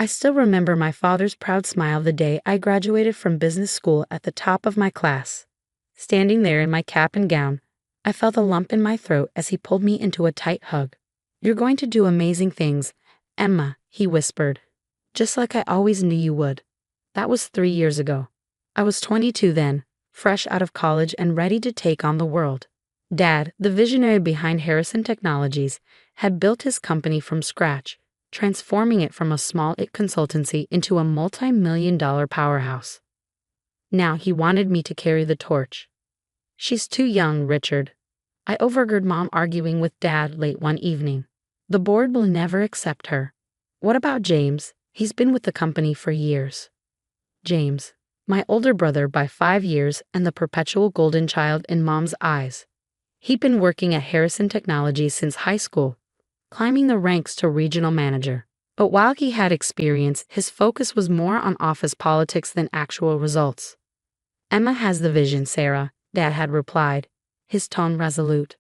I still remember my father's proud smile the day I graduated from business school at the top of my class. Standing there in my cap and gown, I felt a lump in my throat as he pulled me into a tight hug. "You're going to do amazing things, Emma," he whispered. "Just like I always knew you would." That was 3 years ago. I was 22 then, fresh out of college and ready to take on the world. Dad, the visionary behind Harrison Technologies, had built his company from scratch, transforming it from a small consultancy into a multi-million-dollar powerhouse. Now he wanted me to carry the torch. "She's too young, Richard." I overheard Mom arguing with Dad late one evening. "The board will never accept her." "What about James? He's been with the company for years." James, my older brother by 5 years and the perpetual golden child in Mom's eyes. He'd been working at Harrison Technologies since high school, climbing the ranks to regional manager. But while he had experience, his focus was more on office politics than actual results. "Emma has the vision, Sarah," Dad had replied, his tone resolute.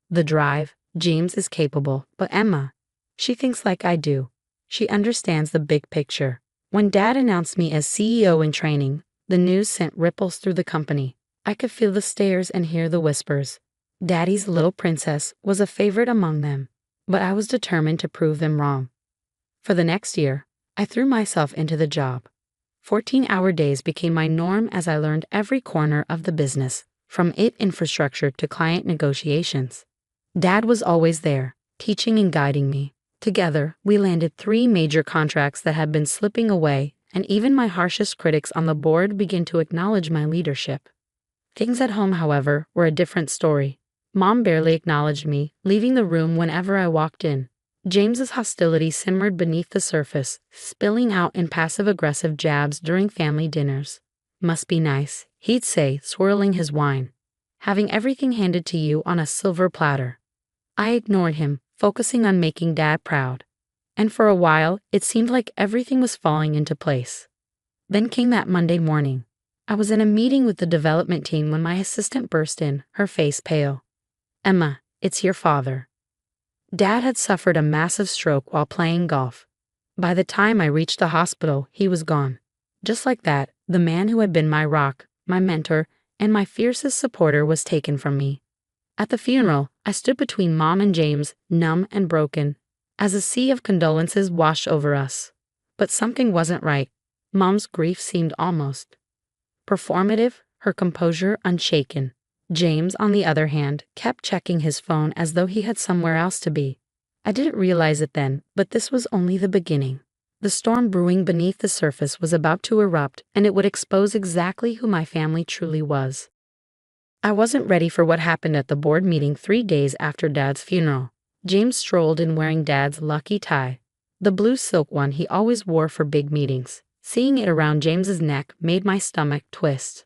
"The drive. James is capable, but Emma, she thinks like I do. She understands the big picture." When Dad announced me as CEO in training, the news sent ripples through the company. I could feel the stares and hear the whispers. Daddy's little princess was a favorite among them, but I was determined to prove them wrong. For the next year, I threw myself into the job. 14-hour days became my norm as I learned every corner of the business, from infrastructure to client negotiations. Dad was always there, teaching and guiding me. Together, we landed 3 major contracts that had been slipping away, and even my harshest critics on the board began to acknowledge my leadership. Things at home, however, were a different story. Mom barely acknowledged me, leaving the room whenever I walked in. James's hostility simmered beneath the surface, spilling out in passive-aggressive jabs during family dinners. "Must be nice," he'd say, swirling his wine. "Having everything handed to you on a silver platter." I ignored him, focusing on making Dad proud. And for a while, it seemed like everything was falling into place. Then came that Monday morning. I was in a meeting with the development team when my assistant burst in, her face pale. "Emma, it's your father." Dad had suffered a massive stroke while playing golf. By the time I reached the hospital, he was gone. Just like that, the man who had been my rock, my mentor, and my fiercest supporter was taken from me. At the funeral, I stood between Mom and James, numb and broken, as a sea of condolences washed over us. But something wasn't right. Mom's grief seemed almost performative, her composure unshaken. James, on the other hand, kept checking his phone as though he had somewhere else to be. I didn't realize it then, but this was only the beginning. The storm brewing beneath the surface was about to erupt, and it would expose exactly who my family truly was. I wasn't ready for what happened at the board meeting 3 days after Dad's funeral. James strolled in wearing Dad's lucky tie, the blue silk one he always wore for big meetings. Seeing it around James's neck made my stomach twist.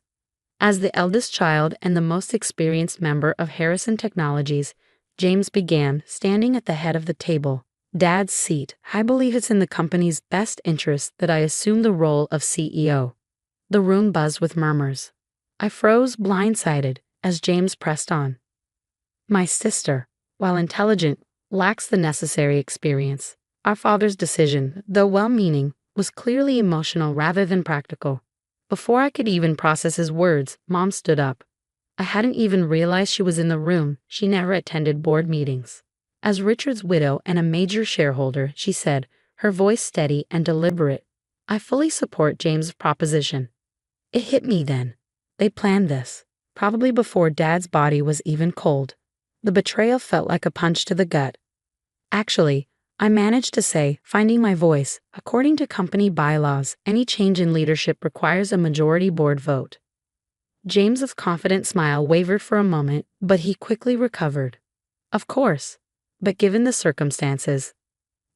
As the eldest child and the most experienced member of Harrison Technologies, James began, standing at the head of the table. "Dad's seat. I believe it's in the company's best interest that I assume the role of CEO." The room buzzed with murmurs. I froze, blindsided, as James pressed on. "My sister, while intelligent, lacks the necessary experience. Our father's decision, though well-meaning, was clearly emotional rather than practical." Before I could even process his words, Mom stood up. I hadn't even realized she was in the room. She never attended board meetings. As Richard's widow and a major shareholder, she said, her voice steady and deliberate, "I fully support James' proposition." It hit me then. They planned this, probably before Dad's body was even cold. The betrayal felt like a punch to the gut. Actually, I managed to say, finding my voice, according to company bylaws, any change in leadership requires a majority board vote. James's confident smile wavered for a moment, but he quickly recovered. "Of course, but given the circumstances."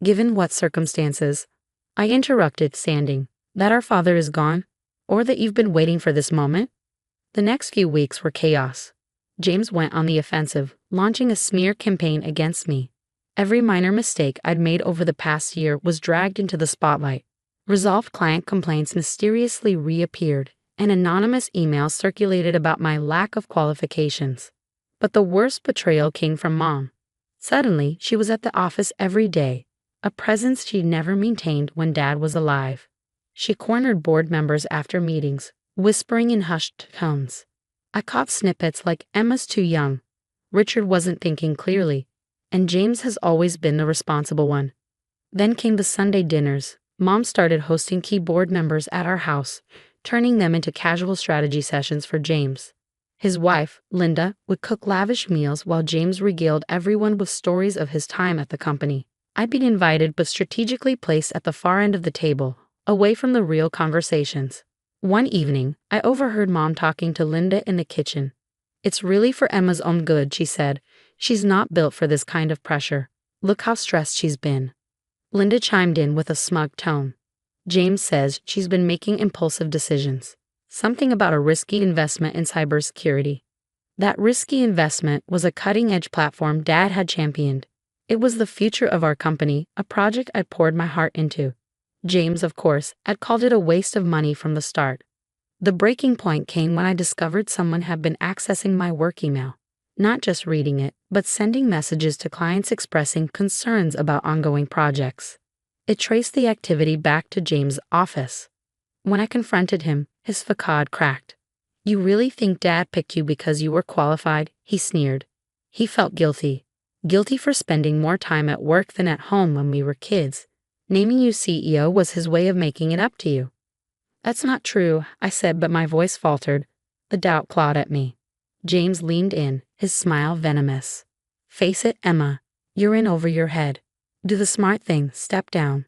"Given what circumstances?" I interrupted, standing. "That our father is gone? Or that you've been waiting for this moment?" The next few weeks were chaos. James went on the offensive, launching a smear campaign against me. Every minor mistake I'd made over the past year was dragged into the spotlight. Resolved client complaints mysteriously reappeared, and anonymous emails circulated about my lack of qualifications. But the worst betrayal came from Mom. Suddenly, she was at the office every day, a presence she never maintained when Dad was alive. She cornered board members after meetings, whispering in hushed tones. I caught snippets like Emma's too young, Richard wasn't thinking clearly, and James has always been the responsible one. Then came the Sunday dinners. Mom started hosting key board members at our house, turning them into casual strategy sessions for James. His wife, Linda, would cook lavish meals while James regaled everyone with stories of his time at the company. I'd been invited but strategically placed at the far end of the table, away from the real conversations. One evening, I overheard Mom talking to Linda in the kitchen. "It's really for Emma's own good," she said. "She's not built for this kind of pressure. Look how stressed she's been." Linda chimed in with a smug tone. "James says she's been making impulsive decisions. Something about a risky investment in cybersecurity." That risky investment was a cutting-edge platform Dad had championed. It was the future of our company, a project I'd poured my heart into. James, of course, had called it a waste of money from the start. The breaking point came when I discovered someone had been accessing my work email. Not just reading it, but sending messages to clients expressing concerns about ongoing projects. It traced the activity back to James' office. When I confronted him, his facade cracked. "You really think Dad picked you because you were qualified?" he sneered. He felt guilty. Guilty for spending more time at work than at home when we were kids. Naming you CEO was his way of making it up to you. "That's not true," I said, but my voice faltered. The doubt clawed at me. James leaned in, his smile venomous. "Face it, Emma. You're in over your head. Do the smart thing, step down.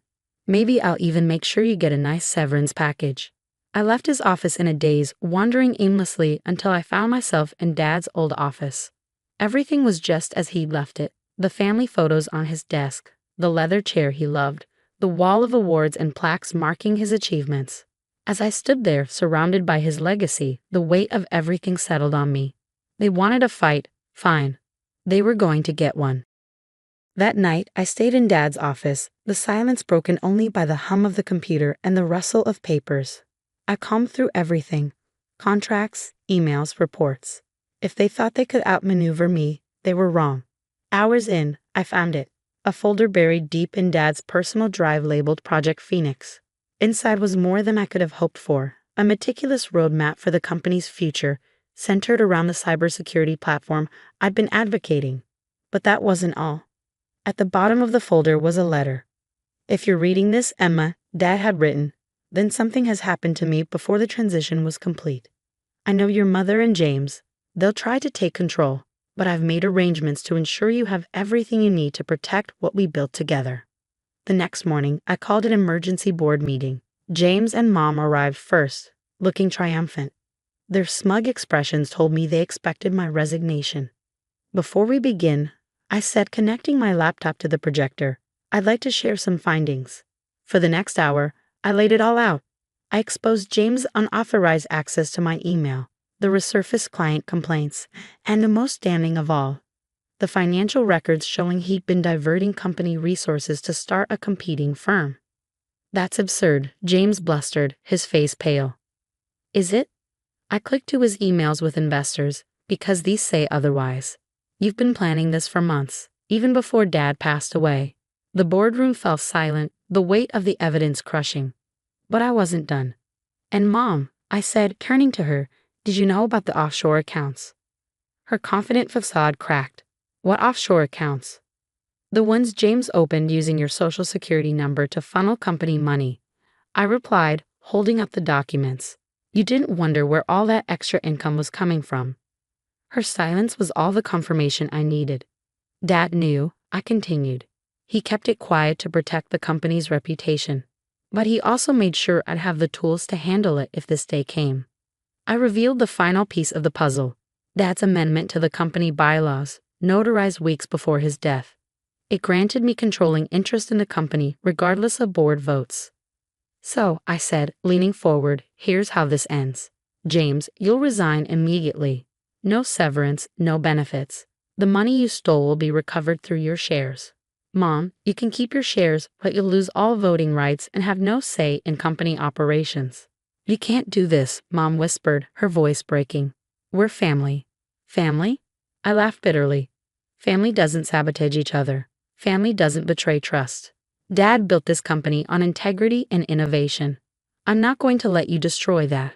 Maybe I'll even make sure you get a nice severance package." I left his office in a daze, wandering aimlessly until I found myself in Dad's old office. Everything was just as he'd left it. The family photos on his desk, the leather chair he loved, the wall of awards and plaques marking his achievements. As I stood there, surrounded by his legacy, the weight of everything settled on me. They wanted a fight, fine. They were going to get one. That night, I stayed in Dad's office, the silence broken only by the hum of the computer and the rustle of papers. I combed through everything: contracts, emails, reports. If they thought they could outmaneuver me, they were wrong. Hours in, I found it. A folder buried deep in Dad's personal drive labeled Project Phoenix. Inside was more than I could have hoped for, a meticulous roadmap for the company's future, centered around the cybersecurity platform I'd been advocating. But that wasn't all. At the bottom of the folder was a letter. "If you're reading this, Emma," Dad had written, "then something has happened to me before the transition was complete. I know your mother and James. They'll try to take control, but I've made arrangements to ensure you have everything you need to protect what we built together." The next morning, I called an emergency board meeting. James and Mom arrived first, looking triumphant. Their smug expressions told me they expected my resignation. "Before we begin," I said, connecting my laptop to the projector, "I'd like to share some findings." For the next hour, I laid it all out. I exposed James' unauthorized access to my email, the resurfaced client complaints, and the most damning of all, the financial records showing he'd been diverting company resources to start a competing firm. "That's absurd," James blustered, his face pale. "Is it?" I clicked to his emails with investors, "because these say otherwise. You've been planning this for months, even before Dad passed away." The boardroom fell silent, the weight of the evidence crushing. But I wasn't done. "And Mom," I said, turning to her, "did you know about the offshore accounts?" Her confident facade cracked. "What offshore accounts?" "The ones James opened using your social security number to funnel company money," I replied, holding up the documents. "You didn't wonder where all that extra income was coming from." Her silence was all the confirmation I needed. "Dad knew," I continued. "He kept it quiet to protect the company's reputation. But he also made sure I'd have the tools to handle it if this day came." I revealed the final piece of the puzzle: Dad's amendment to the company bylaws, notarized weeks before his death. It granted me controlling interest in the company regardless of board votes. "So," I said, leaning forward, "here's how this ends. James, you'll resign immediately. No severance, no benefits. The money you stole will be recovered through your shares. Mom, you can keep your shares, but you'll lose all voting rights and have no say in company operations." "You can't do this," Mom whispered, her voice breaking. "We're family." "Family?" I laughed bitterly. "Family doesn't sabotage each other. Family doesn't betray trust. Dad built this company on integrity and innovation. I'm not going to let you destroy that.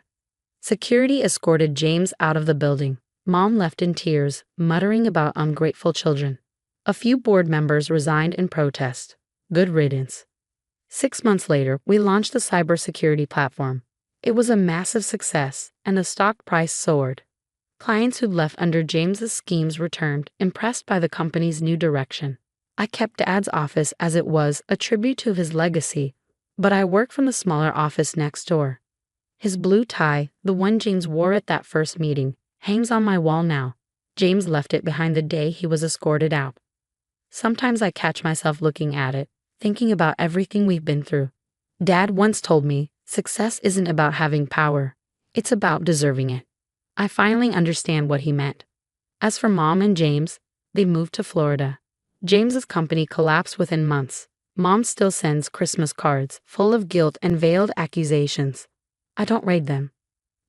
Security escorted James out of the building. Mom left in tears, muttering about ungrateful children. A few board members resigned in protest. Good riddance. 6 months later, we launched the cybersecurity platform. It was a massive success, and the stock price soared. Clients who'd left under James's schemes returned, impressed by the company's new direction. I kept Dad's office as it was, a tribute to his legacy, but I worked from the smaller office next door. His blue tie, the one James wore at that first meeting, hangs on my wall now. James left it behind the day he was escorted out. Sometimes I catch myself looking at it, thinking about everything we've been through. Dad once told me, success isn't about having power, it's about deserving it. I finally understand what he meant. As for Mom and James, they moved to Florida. James's company collapsed within months. Mom still sends Christmas cards, full of guilt and veiled accusations. I don't read them.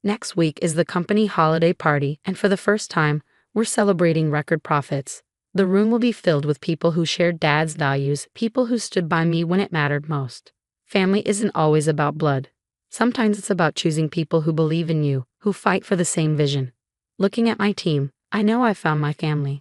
Next week is the company holiday party, and for the first time, we're celebrating record profits. The room will be filled with people who shared Dad's values, people who stood by me when it mattered most. Family isn't always about blood. Sometimes it's about choosing people who believe in you, who fight for the same vision. Looking at my team, I know I found my family.